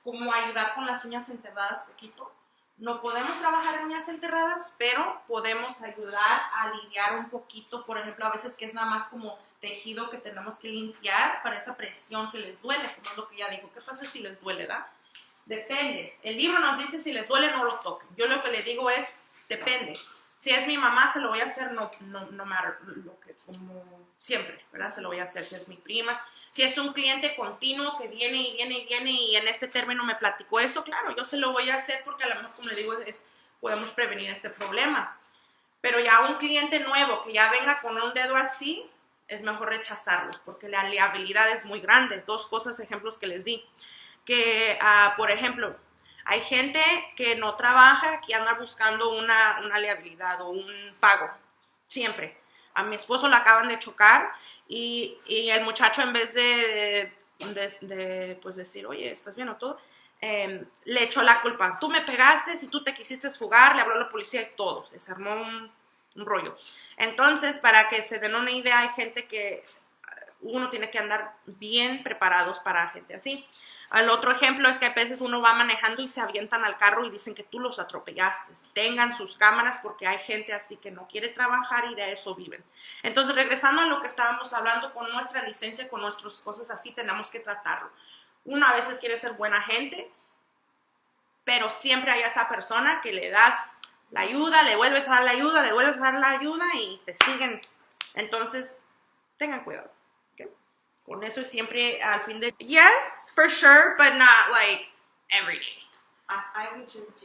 como ayudar con las uñas enterradas poquito. No podemos trabajar en uñas enterradas, pero podemos ayudar a aliviar un poquito, por ejemplo, a veces que es nada más como tejido que tenemos que limpiar para esa presión que les duele, como es lo que ya digo. ¿Qué pasa si les duele, da? Depende. El libro nos dice si les duele no lo toquen. Yo lo que le digo es, depende. Si es mi mamá, se lo voy a hacer, no matter, lo que, como siempre, ¿verdad? Se lo voy a hacer. Si es mi prima. Si es un cliente continuo que viene y viene y viene y en este término me platicó eso, claro, yo se lo voy a hacer porque a lo mejor, como le digo, podemos prevenir este problema. Pero ya un cliente nuevo que ya venga con un dedo así, es mejor rechazarlos porque la liabilidad es muy grande. Dos cosas, ejemplos que les di. Que, por ejemplo, hay gente que no trabaja, que anda buscando una liabilidad o un pago, siempre. A mi esposo le acaban de chocar y el muchacho, en vez de pues decir, oye, ¿estás bien o todo? Le echó la culpa. Tú me pegaste, si tú te quisiste fugar, le habló a la policía y todo. Se armó un rollo. Entonces, para que se den una idea, hay gente que uno tiene que andar bien preparados para gente así. El otro ejemplo es que a veces uno va manejando y se avientan al carro y dicen que tú los atropellaste. Tengan sus cámaras porque hay gente así que no quiere trabajar y de eso viven. Entonces, regresando a lo que estábamos hablando, con nuestra licencia, con nuestras cosas así, tenemos que tratarlo. Uno a veces quiere ser buena gente, pero siempre hay esa persona que le das la ayuda, le vuelves a dar la ayuda, le vuelves a dar la ayuda y te siguen. Entonces, tengan cuidado. Con eso siempre al fin de... Yes, for sure, but not like every day. I would just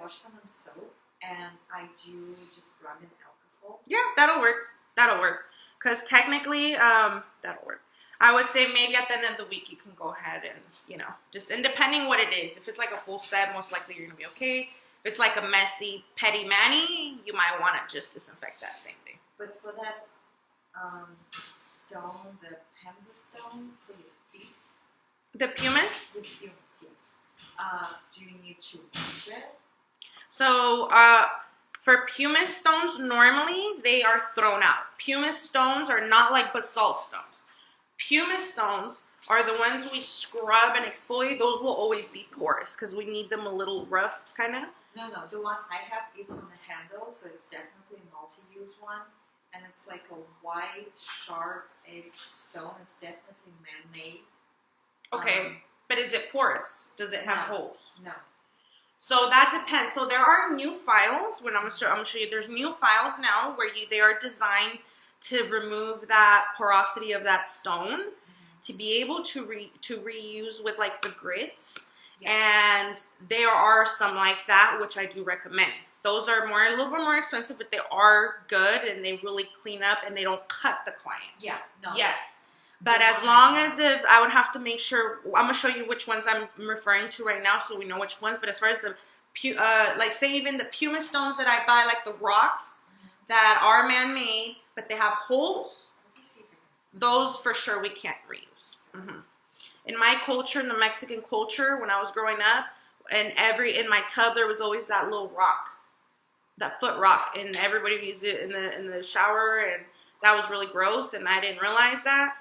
wash them in soap, and I do just rub in alcohol. Yeah, that'll work. That'll work. Because technically, that'll work. I would say maybe at the end of the week you can go ahead and, just, and depending what it is, if it's like a full set, most likely you're going to be okay. If it's like a messy, petty mani, you might want to just disinfect that same day. But for that stone, the Penza stone for your feet. The pumice? The pumice, yes. Do you need to wash it? So, for pumice stones, normally they are thrown out. Pumice stones are not like basalt stones. Pumice stones are the ones we scrub and exfoliate. Those will always be porous because we need them a little rough, kind of. No, the one I have, it's on the handle, so it's definitely a multi-use one. And it's like a white, sharp-edged stone. It's definitely man-made. Okay, but is it porous? Does it have holes? No. So that depends. So there are new files. When I'm gonna show you, there's new files now where they are designed to remove that porosity of that stone, to be able to reuse with like the grits. Yes. And there are some like that, which I do recommend. Those are a little bit more expensive, but they are good and they really clean up and they don't cut the client. Yeah, no. Yes. But as long as if I would have to make sure, I'm going to show you which ones I'm referring to right now so we know which ones. But as far as the, like say even the pumice stones that I buy, like the rocks that are man-made, but they have holes, those for sure we can't reuse. In my culture, in the Mexican culture, when I was growing up, and in my tub there was always that little rock, that foot rock, and everybody used it in the shower, and that was really gross, and I didn't realize that.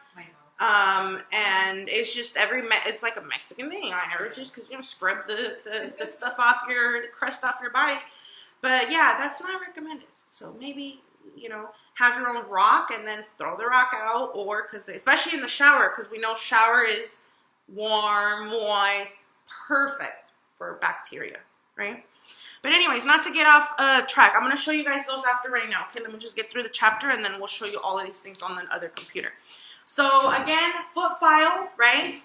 And it's just it's like a Mexican thing. I never just because scrub the stuff off the crust off your body. But yeah, that's not recommended. So maybe have your own rock and then throw the rock out, or because especially in the shower, because we know shower is warm, moist, perfect for bacteria, right? But anyways, not to get off track, I'm going to show you guys those after right now. Okay, let me just get through the chapter and then we'll show you all of these things on the other computer. So again, foot file, right?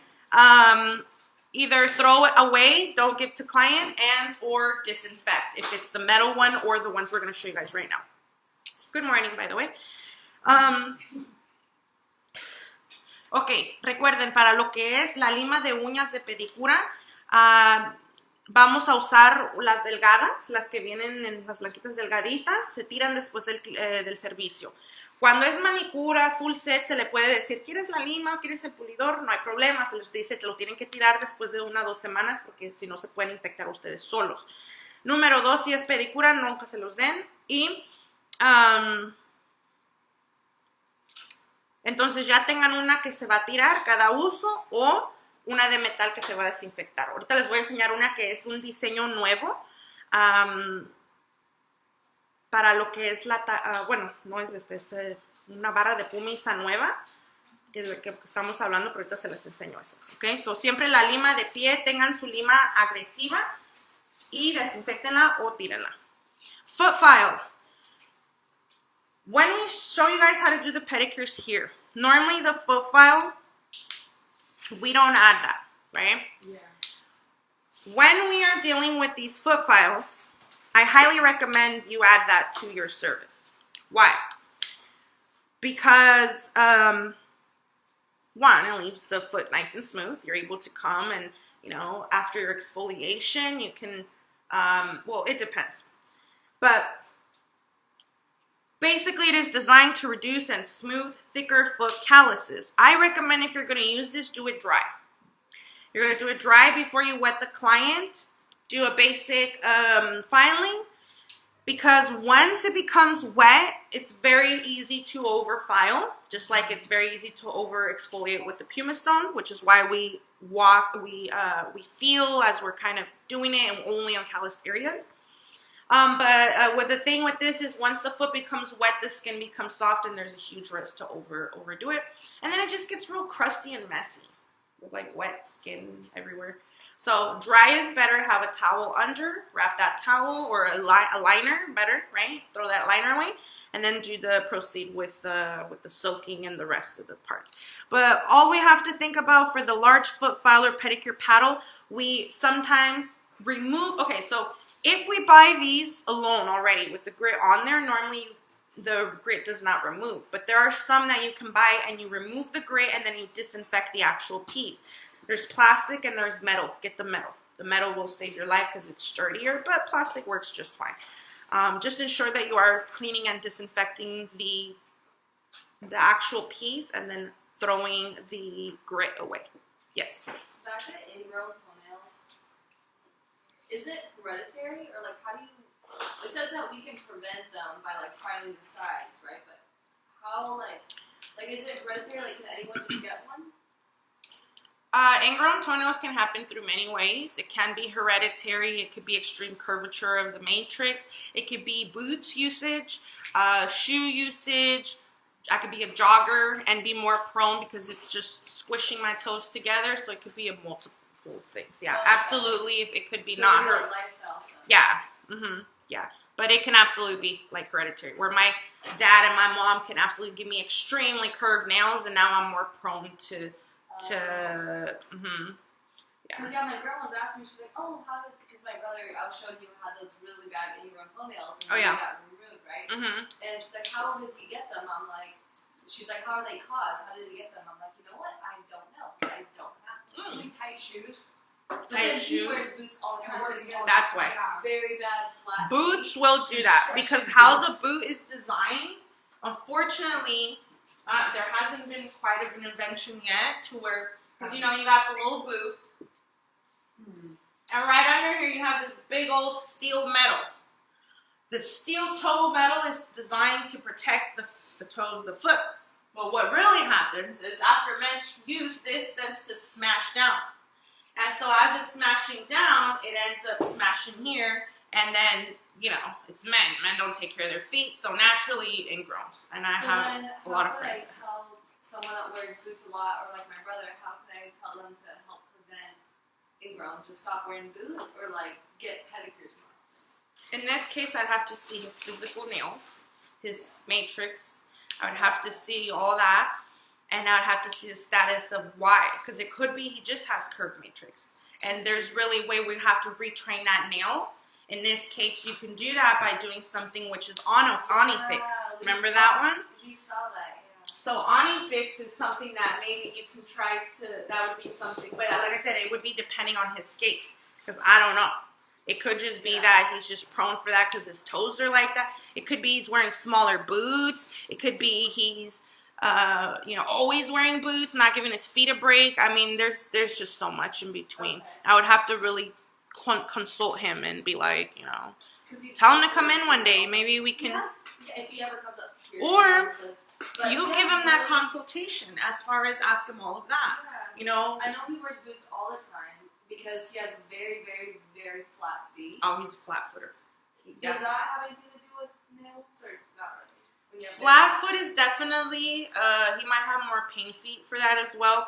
Either throw it away, don't give to client, and or disinfect if it's the metal one or the ones we're going to show you guys right now. Good morning, by the way. Ok, recuerden, para lo que es la lima de uñas de pedicura, vamos a usar las delgadas, las que vienen en las blanquitas delgaditas, se tiran después del servicio. Cuando es manicura, full set, se le puede decir, ¿quieres la lima o quieres el pulidor? No hay problema, se les dice, te lo tienen que tirar después de 1 o 2 semanas porque si no se pueden infectar ustedes solos. Número 2, si es pedicura, nunca se los den. Y entonces ya tengan una que se va a tirar cada uso, o una de metal que se va a desinfectar. Ahorita les voy a enseñar una que es un diseño nuevo para lo que es la, bueno, no es es una barra de pumisa nueva, que es lo que estamos hablando, pero ahorita se les enseño esas, ¿ok? So, siempre la lima de pie, tengan su lima agresiva y desinfectenla o tírenla. Foot file. When we show you guys how to do the pedicures here, normally the foot file, we don't add that, right? Yeah. When we are dealing with these foot files, I highly recommend you add that to your service. Why? Because, one, it leaves the foot nice and smooth. You're able to come and, you know, after your exfoliation, you can, well, it depends. But basically, it is designed to reduce and smooth thicker foot calluses. I recommend if you're going to use this, do it dry. You're going to do it dry before you wet the client. Do a basic filing, because once it becomes wet, it's very easy to overfile, just like it's very easy to over exfoliate with the pumice stone, which is why we feel as we're kind of doing it and only on calloused areas. But with the thing with this is once the foot becomes wet, the skin becomes soft, and there's a huge risk to overdo it, and then it just gets real crusty and messy with like wet skin everywhere. So dry is better. Have a towel under, wrap that towel, or a liner, better, right? Throw that liner away, and then proceed with the soaking and the rest of the parts. But all we have to think about for the large foot file or pedicure paddle, we sometimes remove. Okay, so if we buy these alone already with the grit on there, normally the grit does not remove. But there are some that you can buy and you remove the grit and then you disinfect the actual piece. There's plastic and there's metal. Get the metal. The metal will save your life because it's sturdier, but plastic works just fine. Just ensure that you are cleaning and disinfecting the actual piece and then throwing the grit away. Yes? Back to ingrown toenails. Is it hereditary, or like how do you? It says that we can prevent them by like filing the sides, right? But how like is it hereditary? Like can anyone just get one? Ingrown toenails can happen through many ways. It can be hereditary. It could be extreme curvature of the matrix. It could be boots usage, shoe usage. I could be a jogger and be more prone because it's just squishing my toes together. So it could be a multiple things. Yeah, okay. Absolutely. If it could be so not like lifestyle stuff. Yeah. Yeah. But it can absolutely be like hereditary, where my dad and my mom can absolutely give me extremely curved nails, and now I'm more prone to. Yeah. Because my grandma was asking me, she's like, oh, because my brother, I was showing you, had those really bad ingrown toenails, and they got removed, right? And she's like, how did we get them? I'm like, she's like, how are they caused? How did we get them? I'm like, you know what? I don't know. I don't have to. Really tight shoes. Tight shoes. He wears boots all the time. That's why. Very bad flat. Boots will do that because how the boot is designed, unfortunately, there hasn't been quite an invention yet to where, because you know, you got the little boot, and right under here you have this big old steel metal. The steel toe metal is designed to protect the toes of the foot. But what really happens is after men use this, tends to smash down. And so as it's smashing down, it ends up smashing here, and then, you know, it's men. Men don't take care of their feet, so naturally ingrowns. And I have a lot of friends. So how can I tell someone that wears boots a lot, or like my brother, how can I tell them to help prevent ingrowns? Just stop wearing boots, or like get pedicures more? In this case, I'd have to see his physical nails, his matrix. I would have to see all that. And I'd have to see the status of why. Because it could be he just has curved matrix. And there's really a way we have to retrain that nail. In this case, you can do that by doing something which is Onifix. Remember that one? We saw that, yeah. So Onifix is something that maybe you can try to, that would be something. But like I said, it would be depending on his case. Because I don't know. It could just be that he's just prone for that because his toes are like that. It could be he's wearing smaller boots. It could be he's always wearing boots, not giving his feet a break. I mean, there's just so much in between. Okay. I would have to really consult him and be like, tell him to come in one day. Maybe we can. If he ever comes up here. Or you give him that consultation as far as ask him all of that. Yeah. you know. I know he wears boots all the time because he has very, very, very flat feet. Oh, he's a flat footer. Does that have anything to do with nails or not really? Flat foot is definitely, he might have more pain feet for that as well.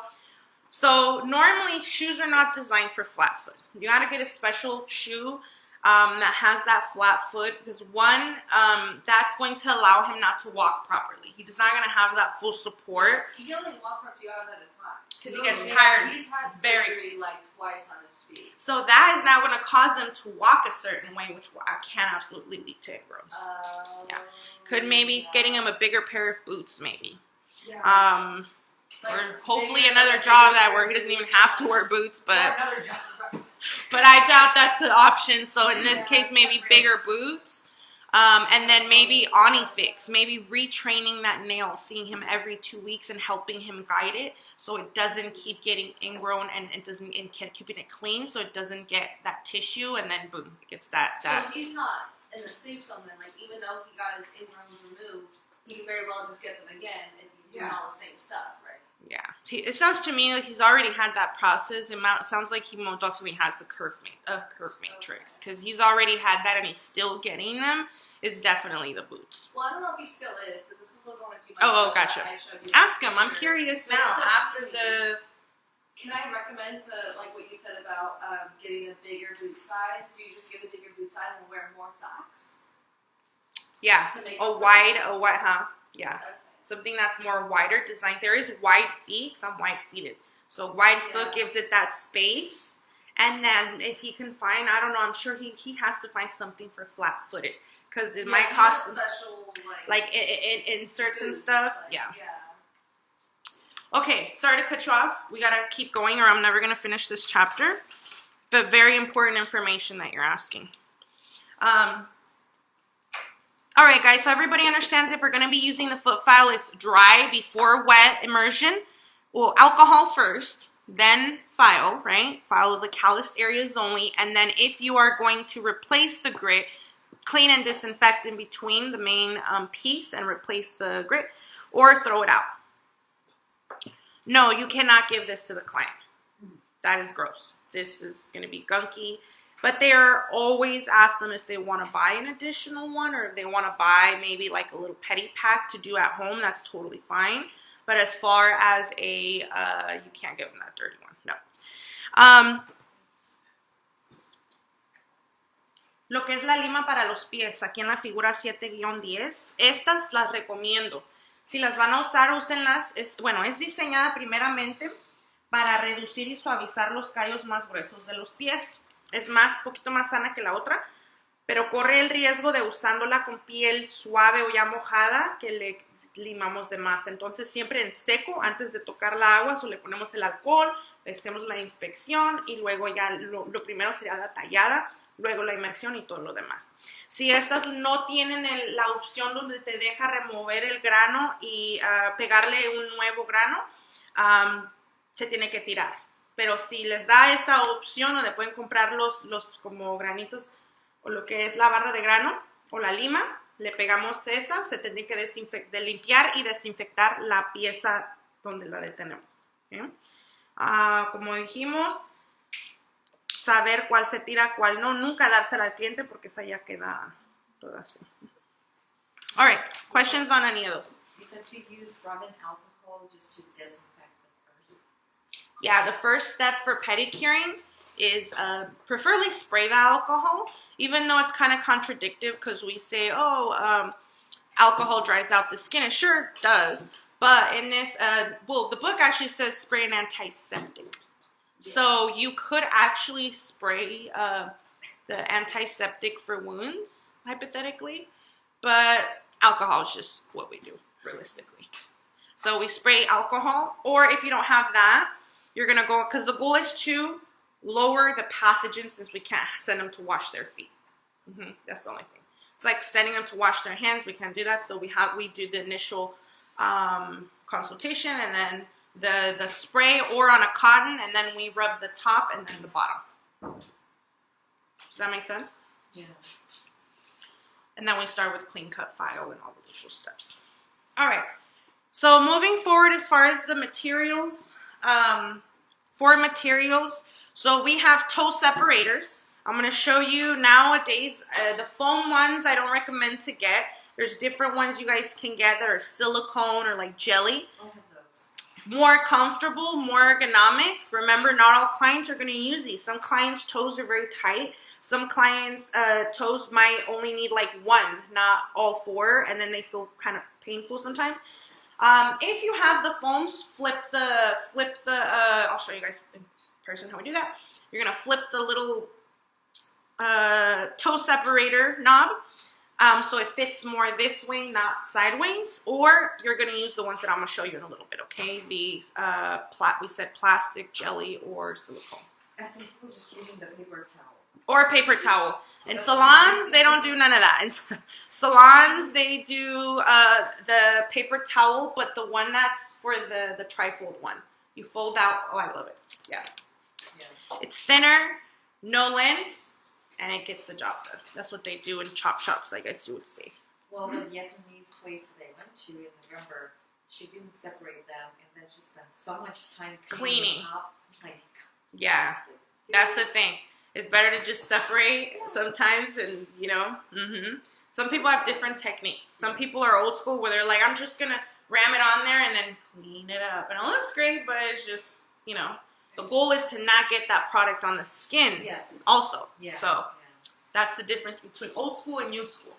So normally shoes are not designed for flat foot. You got to get a special shoe that has that flat foot because one, that's going to allow him not to walk properly. He's not going to have that full support. He can only walk for a few hours at a time. Because he gets tired. He's had surgery like twice on his feet. So that is now going to cause him to walk a certain way, which can absolutely lead to ingrowns. Yeah. Could maybe getting him a bigger pair of boots, maybe. Yeah. Or hopefully another job where he doesn't even have to wear boots, but I doubt that's an option. So in this case, maybe bigger boots, and then maybe Onifix, maybe retraining that nail, seeing him every 2 weeks and helping him guide it, so it doesn't keep getting ingrown and keeping it clean, so it doesn't get that tissue, and then boom, it gets that. So he's not in the safe zone then. Like even though he got his ingrowns removed, he can very well just get them again if he's doing all the same stuff, right? Yeah, it sounds to me like he's already had that process. It sounds like he most definitely has a curve matrix because he's already had that and he's still getting them. Is definitely the boots. Well, I don't know if he still is because this was only a few months ago. Oh, gotcha. I showed you Ask him. I'm curious now. After the. Can I recommend to like what you said about getting a bigger boot size? Do you just get a bigger boot size and wear more socks? Yeah. Huh? Yeah. Okay. Something that's more wider design. There is wide feet because I'm wide-feeted. So wide foot gives it that space. And then if he can find, I don't know, I'm sure he has to find something for flat-footed. Because it might cost special, it inserts and stuff. Yeah. Okay, sorry to cut you off. We got to keep going or I'm never going to finish this chapter. But very important information that you're asking. All right, guys, so everybody understands if we're going to be using the foot file, it's dry before wet immersion. Well, alcohol first, then file, right? File the calloused areas only. And then if you are going to replace the grit, clean and disinfect in between the main piece and replace the grit or throw it out. No, you cannot give this to the client. That is gross. This is going to be gunky. But they're always ask them if they want to buy an additional one or if they want to buy maybe like a little pedi pack to do at home. That's totally fine. But as far as you can't give them that dirty one. No. Lo que es la lima para los pies, aquí en la figura 7-10, estas las recomiendo. Si las van a usar, úsenlas. Es diseñada primeramente para reducir y suavizar los callos más gruesos de los pies. Es poquito más sana que la otra, pero corre el riesgo de usándola con piel suave o ya mojada que le limamos de más. Entonces siempre en seco, antes de tocar la agua, le ponemos el alcohol, le hacemos la inspección y luego ya lo primero sería la tallada, luego la inmersión y todo lo demás. Si estas no tienen la opción donde te deja remover el grano y pegarle un nuevo grano, se tiene que tirar. Pero si les da esa opción donde pueden comprar los como granitos o lo que es la barra de grano o la lima, le pegamos esa, se tiene que limpiar y desinfectar la pieza donde la detenemos. ¿Okay? Como dijimos, saber cuál se tira, cuál no, nunca dársela al cliente porque esa ya queda toda así. All right, questions on any of those? You said to use rum and alcohol just to disinfect them first. Yeah, the first step for pedicuring is preferably spray the alcohol, even though it's kind of contradictive because we say, alcohol dries out the skin. It sure does. But in this, the book actually says spray an antiseptic. Yeah. So you could actually spray the antiseptic for wounds, hypothetically. But alcohol is just what we do, realistically. So we spray alcohol, or if you don't have that, you're going to go, because the goal is to lower the pathogens since we can't send them to wash their feet. That's the only thing. It's like sending them to wash their hands. We can't do that. So we do the initial consultation and then the spray or on a cotton, and then we rub the top and then the bottom. Does that make sense? Yeah. And then we start with clean cut file and all the usual steps. All right. So moving forward as far as the materials, for materials. So we have toe separators. I'm going to show you nowadays, the foam ones I don't recommend to get. There's different ones you guys can get that are silicone or like jelly. I have those. More comfortable, more ergonomic. Remember, not all clients are going to use these. Some clients' toes are very tight. Some clients' toes might only need like one, not all four, and then they feel kind of painful sometimes. If you have the foams, flip the, I'll show you guys in person how we do that. You're going to flip the little toe separator knob, so it fits more this way, not sideways, or you're going to use the ones that I'm going to show you in a little bit, okay? The, we said plastic, jelly, or silicone. And some people just using the paper towel. Or paper towel. In salons, they don't do none of that. In salons, they do the paper towel, but the one that's for the trifold one. You fold out. Oh, I love it. Yeah. It's thinner, no length, and it gets the job done. That's what they do in chop shops, I guess you would say. Well, the Vietnamese place that I went to in November, she didn't separate them, and then she spent so much time cleaning up. Like, yeah, that's the thing. It's better to just separate sometimes, and you know. Some people have different techniques. Some people are old school where they're like, I'm just gonna ram it on there and then clean it up, and it looks great, but it's just, you know, the goal is to not get that product on the skin. Yes. Also. Yeah. So that's the difference between old school and new school.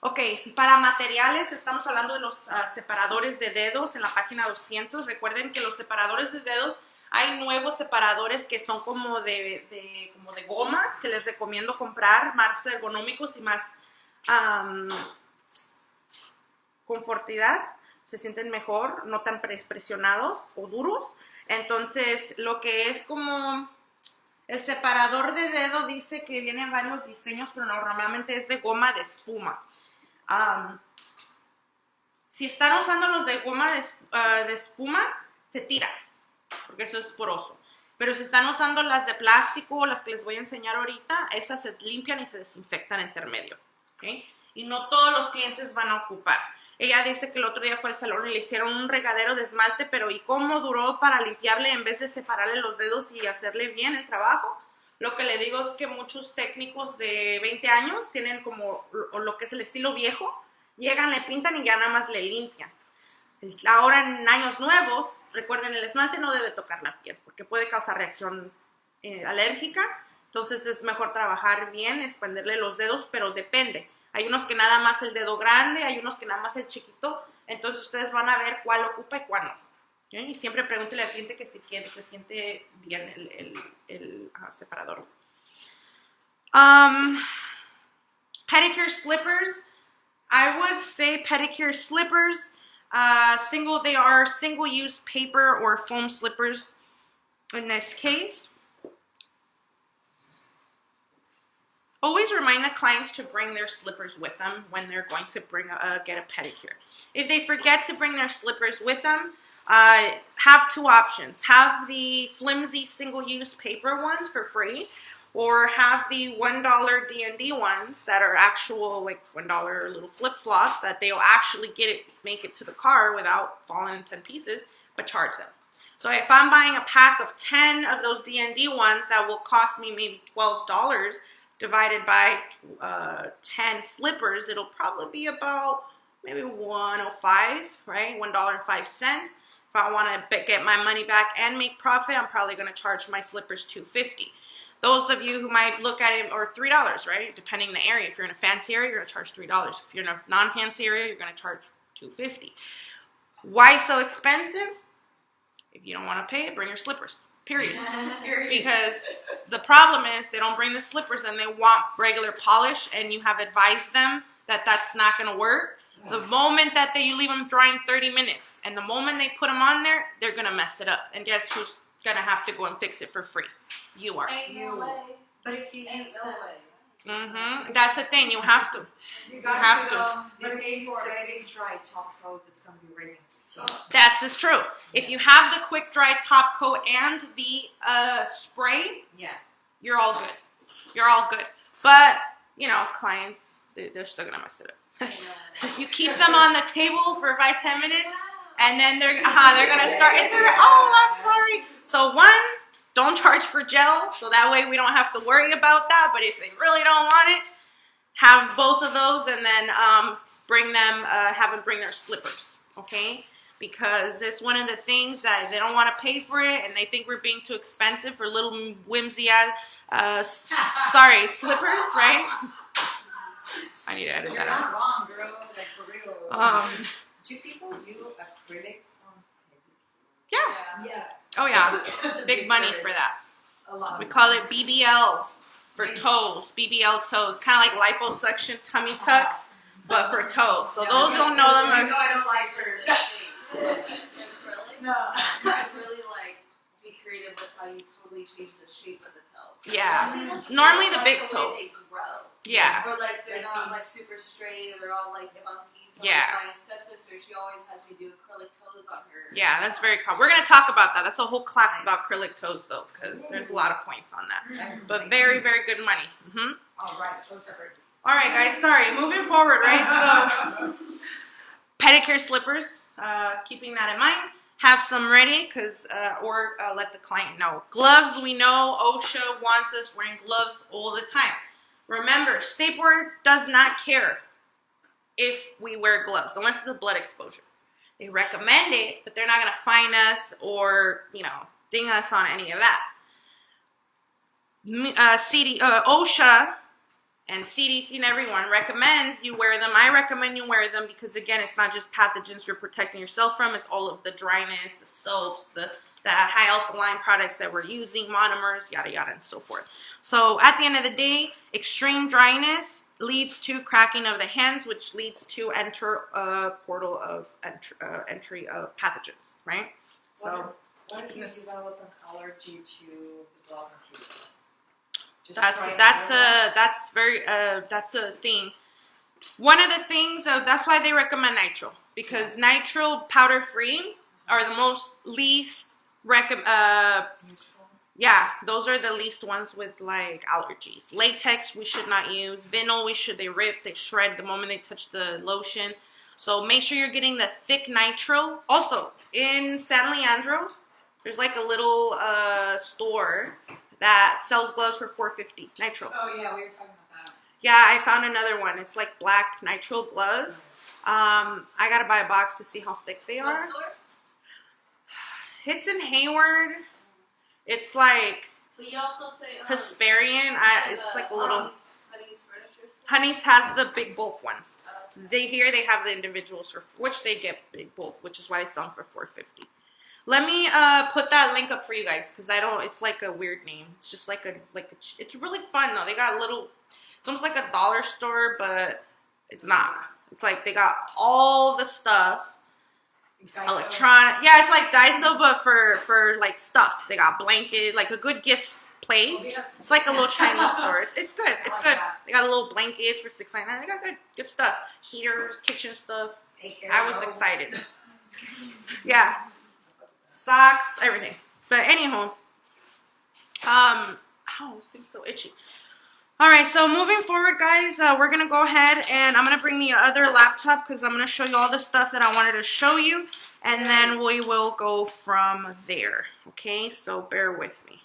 Ok, para materiales estamos hablando de los separadores de dedos en la página 200. Recuerden que los separadores de dedos, hay nuevos separadores que son como de goma, que les recomiendo comprar, más ergonómicos y más confortidad. Se sienten mejor, no tan presionados o duros. Entonces, lo que es como el separador de dedo dice que vienen varios diseños, pero normalmente es de goma de espuma. Si están usando los de goma de espuma, se tira, porque eso es poroso. Pero si están usando las de plástico, las que les voy a enseñar ahorita, esas se limpian y se desinfectan en intermedio. ¿Okay? Y no todos los clientes van a ocupar. Ella dice que el otro día fue al salón y le hicieron un regadero de esmalte, pero ¿y cómo duró para limpiarle en vez de separarle los dedos y hacerle bien el trabajo? Lo que le digo es que muchos técnicos de 20 años tienen como lo que es el estilo viejo, llegan, le pintan y ya nada más le limpian. Ahora en años nuevos, recuerden, el esmalte no debe tocar la piel porque puede causar reacción alérgica, entonces es mejor trabajar bien, expandirle los dedos, pero depende. Hay unos que nada más el dedo grande, hay unos que nada más el chiquito, entonces ustedes van a ver cuál ocupa y cuál no. ¿Okay? Y siempre pregúntele al cliente que si quiere, se siente bien el separador. Pedicure slippers. I would say pedicure slippers. They are single-use paper or foam slippers in this case. Always remind the clients to bring their slippers with them when they're going to get a pedicure. If they forget to bring their slippers with them, have two options. Have the flimsy single-use paper ones for free, or have the $1 D&D ones that are actual, like $1 little flip-flops that they'll actually make it to the car without falling in 10 pieces, but charge them. So if I'm buying a pack of 10 of those D&D ones that will cost me maybe $12, divided by 10 slippers, it'll probably be about maybe $1.05, right? $1.05. If I want to get my money back and make profit, I'm probably going to charge my slippers $2.50. Those of you who might look at it, or $3, right? Depending on the area. If you're in a fancy area, you're going to charge $3. If you're in a non-fancy area, you're going to charge $2.50. Why so expensive? If you don't want to pay it, bring your slippers. Period. Because the problem is they don't bring the slippers and they want regular polish, and you have advised them that that's not going to work. The moment that you leave them drying 30 minutes, and the moment they put them on there, they're going to mess it up. And guess who's going to have to go and fix it for free? You are. Ain't no way. But if you use no way. That's the thing. You have to. You have to. But if you use the quick dry top coat, it's going to be ready. So That's just true. If you have the quick dry top coat and the spray, you're all good. You're all good. But, you know, clients, they're still going to mess it up. You keep them on the table for 5-10 minutes, And then they're gonna start. Oh, I'm sorry. So one, don't charge for gel, so that way we don't have to worry about that. But if they really don't want it, have both of those, and then bring them, have them bring their slippers, okay? Because it's one of the things that they don't want to pay for it, and they think we're being too expensive for little whimsy slippers, right? I need to edit that out. You're not wrong, girl. Like, for real. Do people do acrylics on pedicure? Yeah. Oh yeah. It's big money for that. A lot. We call it BBL for toes. BBL toes, kind of like liposuction tummy tucks, but for toes. So those who don't know them are. No, I don't like her. No. You could really like be creative with how you totally change the shape of the toe. Yeah. Normally the big way toe. they grow. Yeah. Or like they're not like super straight, or they're all like funky. So Yeah. like, my stepsister, she always has me do acrylic toes on her. Yeah, that's very common. We're gonna talk about that. That's a whole class about acrylic toes, though, because there's a lot of points on that. But very, very good money. All right, those are very good. All right, guys. Sorry. Moving forward, right? So, pedicure slippers. Keeping that in mind. Have some ready, or let the client know. Gloves. We know OSHA wants us wearing gloves all the time. Remember, State Board does not care if we wear gloves, unless it's a blood exposure. They recommend it, but they're not going to fine us or, ding us on any of that. OSHA and CDC and everyone recommends you wear them. I recommend you wear them because, again, it's not just pathogens you're protecting yourself from. It's all of the dryness, the soaps, the high alkaline products that we're using, monomers, yada, yada, and so forth. So at the end of the day, extreme dryness leads to cracking of the hands, which leads to portal of entry of pathogens, right? So what if you develop an allergy to the glove material? That's a thing. One of the things that's why they recommend nitrile, because nitrile powder free are the most least yeah, those are the least ones with like allergies. Latex we should not use. Vinyl they rip, they shred the moment they touch the lotion. So make sure you're getting the thick nitrile. Also in San Leandro, there's like a little store that sells gloves for $4.50 nitrile. Oh yeah, we were talking about that. Yeah, I found another one. It's like black nitrile gloves. I gotta buy a box to see how thick they are. What store? It's in Hayward. It's like But you also say Hesperian. It's like a little. Honey's furniture store? Honey's has the big bulk ones. They have the individuals for which they get big bulk, which is why they sell them for $4.50. Let me put that link up for you guys because it's like a weird name. It's just it's really fun though. They got it's almost like a dollar store, but it's not. It's like they got all the stuff. Daiso. Electronic. Yeah, it's like Daiso, but for like stuff. They got blankets, like a good gift place. Oh, it's like a little Chinese store. It's good. It's good. That. They got little blankets for $6.99. They got good stuff. Heaters, kitchen stuff. I was excited. Yeah. Socks, everything. But anyhow, this thing's so itchy. All right, so moving forward, guys, we're going to go ahead and I'm going to bring the other laptop because I'm going to show you all the stuff that I wanted to show you, and then we will go from there. Okay, so bear with me.